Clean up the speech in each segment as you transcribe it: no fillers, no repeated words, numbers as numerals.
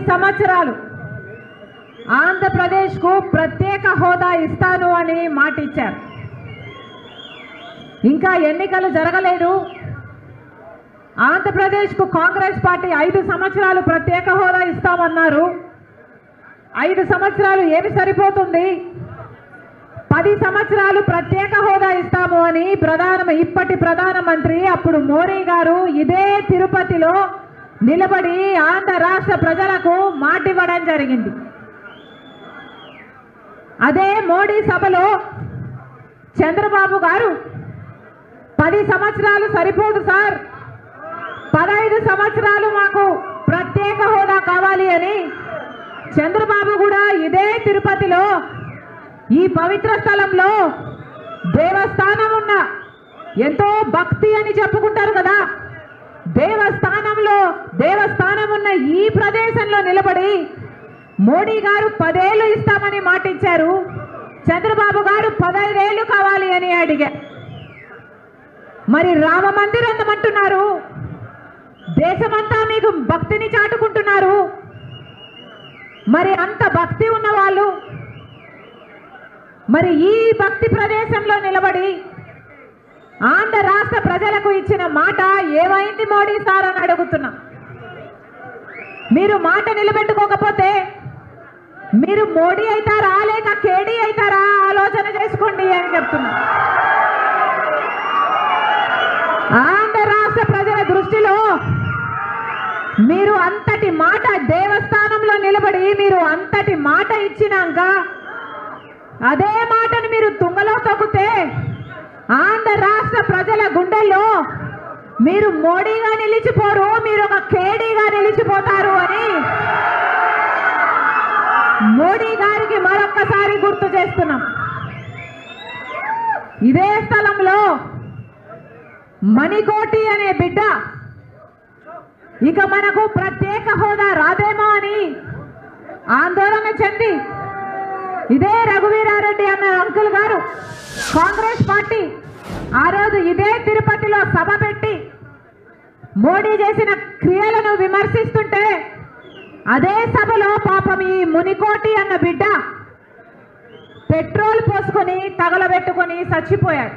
సంవత్సరాలు ఆంధ్రప్రదేశ్కు ప్రత్యేక హోదా ఇస్తాను అని మాట ఇచ్చారు. ఇంకా ఎన్నికలు జరగలేదు. ఆంధ్రప్రదేశ్కు కాంగ్రెస్ పార్టీ 5 సంవత్సరాలు ప్రత్యేక హోదా ఇస్తామన్నారు. 5 సంవత్సరాలు ఏమి సరిపోతుంది? 10 సంవత్సరాలు ప్రత్యేక హోదా ఇస్తాము అని ఇప్పటి ప్రధానమంత్రి అప్పుడు మోడీ గారు ఇదే తిరుపతిలో నిలబడి ఆంధ్ర రాష్ట్ర ప్రజలకు మాట ఇవ్వడం జరిగింది. అదే మోడీ సభలో చంద్రబాబు గారు 10 సంవత్సరాలు సరిపోదు సార్, 15 సంవత్సరాలు మాకు ప్రత్యేక హోదా కావాలి అని చంద్రబాబు కూడా ఇదే తిరుపతిలో ఈ పవిత్ర స్థలంలో దేవస్థానం ఉన్న ఎంతో భక్తి అని చెప్పుకుంటారు కదా, దేవస్థానం ఉన్న ఈ ప్రదేశంలో నిలబడి మోడీ గారు 10 ఏళ్ళు ఇస్తామని మాట ఇచ్చారు. చంద్రబాబు గారు 15 ఏళ్ళు కావాలి అని అడిగారు. మరి రామ మందిరం అంటున్నారు, దేశమంతా మీకు భక్తిని చాటుకుంటున్నారు. మరి అంత భక్తి ఉన్న వాళ్ళు మరి ఈ భక్తి ప్రదేశంలో నిలబడి ఆంధ్ర రాష్ట్ర ప్రజలకు ఇచ్చిన మాట ఏమైంది మోడీ సార్ అని అడుగుతున్నా. మీరు మాట నిలబెట్టుకోకపోతే మీరు మోడీ అవుతారా లేక కేడీ అవుతారా ఆలోచన చేసుకోండి అని చెప్తున్నా. ఆంధ్ర రాష్ట్ర ప్రజల దృష్టిలో మీరు అంతటి మాట దేవస్థానంలో నిలబడి మీరు అంతటి మాట ఇచ్చినాక అదే మాటను మీరు తుంగలో తొక్కితే ఆంధ్ర రాష్ట్ర ప్రజల గుండెల్లో మీరు మోడీగా నిలిచిపోరు, మీరు ఒక కేడీగా నిలిచిపోతారు అని మోడీ గారికి మరొక్కసారి గుర్తు చేస్తున్నాం. ఇదే స్థలంలో మణికోటి అనే బిడ్డ ఇక మనకు ప్రత్యేక హోదా రాదేమో అని ఆందోళన చెంది ఇదే రఘువీరారెడ్డి అన్న అంకుల్ గారు కాంగ్రెస్ పార్టీ ఆ రోజు ఇదే తిరుపతిలో సభ పెట్టి మోడీ చేసిన క్రియలను విమర్శిస్తుంటే అదే సభలో పాపం ఈ మునికోటి అన్న బిడ్డ పెట్రోల్ పోసుకొని తగలబెట్టుకొని చచ్చిపోయాడు.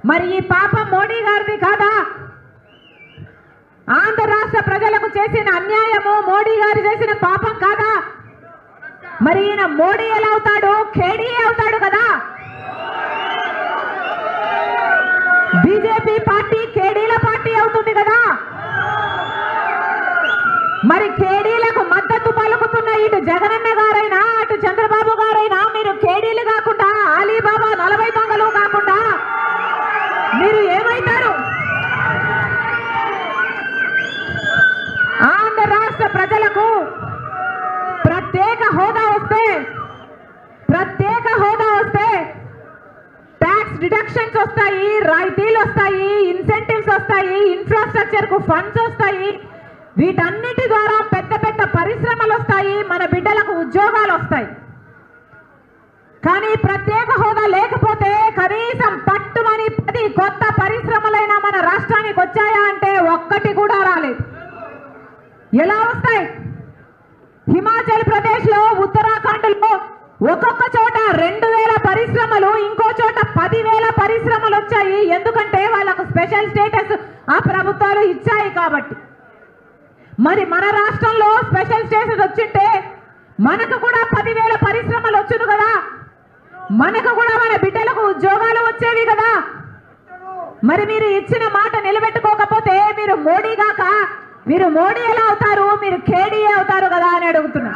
మరి ఈ పాపం మోడీ గారిది కాదా? ఆంధ్ర రాష్ట్ర ప్రజలకు చేసిన అన్యాయము మోడీ గారు చేసిన పాపం కాదా? మరి ఈయన మోడీ ఎలా అవుతాడు? కేడీ అవుతాడు కదా. బీజేపీ పార్టీ కేడీల పార్టీ అవుతుంది కదా. మరి కేడీలకు మద్దతు పలుకుతున్న ఇటు జగనన్న గారైనా అటు చంద్రబాబు గారైనా మీరు కేడీలు కాకుండా అలీబాబా 40 దొంగలు కాకుండా మీరు ఏమైతారు? ఆంధ్ర రాష్ట్ర ప్రజలకు ప్రత్యేక హోదా వస్తే ట్యాక్స్ డిడక్షన్స్ వస్తాయి, రాయితీలు వస్తాయి, ఇన్సెంటివ్స్ వస్తాయి, ఇన్ఫ్రాస్ట్రక్చర్ కు ఫండ్స్ వస్తాయి, వీటన్నిటి ద్వారా పెద్ద పెద్ద పరిశ్రమలు వస్తాయి, మన బిడ్డలకు ఉద్యోగాలు వస్తాయి. కానీ ప్రత్యేక హోదా లేకపోతే కనీసం పట్టుమని 10 కొత్త పరిశ్రమలైనా మన రాష్ట్రానికి వచ్చాయా అంటే ఒక్కటి కూడా రాలేదు. ఎలా వస్తాయి? హిమాచల్ ప్రదేశ్ లో ఉత్తరాఖండ్ లో ఒక్కొక్క చోట 2000 పరిశ్రమలు, ఇంకో చోట 10,000 పరిశ్రమలు వచ్చాయి. ఎందుకంటే వాళ్ళకు స్పెషల్ స్టేటస్ ఆ ప్రభుత్వాలు ఇచ్చాయి కాబట్టి. మరి మన రాష్ట్రంలో స్పెషల్ స్టేటస్ వచ్చింటే మనకు కూడా 10,000 పరిశ్రమలు వచ్చును కదా, మనకు కూడా మన బిడ్డలకు ఉద్యోగాలు వచ్చేవి కదా. మరి మీరు ఇచ్చిన మాట నిలబెట్టుకోకపోతే మీరు మోడీ గాక మీరు మోడీ ఎలా అవుతారు? మీరు కేడీ అవుతారు కదా అని అడుగుతున్నా.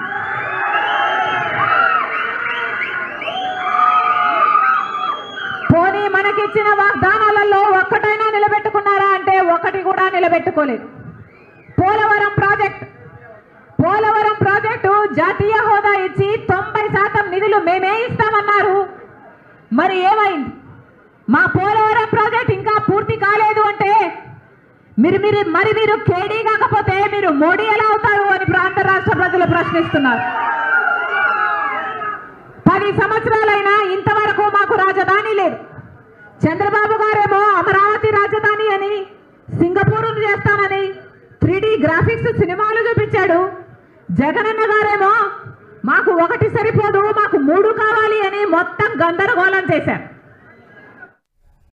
పోనీ మనకిచ్చిన వాగ్దానాలలో ఒక్కటైనా నిలబెట్టుకున్నారా అంటే ఒకటి కూడా నిలబెట్టుకోలేదు. పోలవరం ప్రాజెక్టు జాతీయ హోదా ఇచ్చి 90% నిధులు మేమే ఇస్తామన్నారు. మరి ఏమైంది? మా పోలవరం ప్రాజెక్ట్ ఇంకా పూర్తి కాలేదు అంటే మీరు కేడీ కాకపోతే మీరు మోడీ ఎలా అవుతారు అని ప్రాంత రాష్ట్ర ప్రజలు ప్రశ్నిస్తున్నారు. 10 సంవత్సరాలైనా ఇంతవరకు మాకు రాజధాని లేదు. చంద్రబాబు గారేమో అమరావతి రాజధాని అని సింగపూర్ చేస్తానని 3D గ్రాఫిక్స్ సినిమాలు జగనన్న గారేమో మాకు ఒకటి సరిపోదు మాకు 3 కావాలి అని మొత్తం గందరగోళం చేశారు.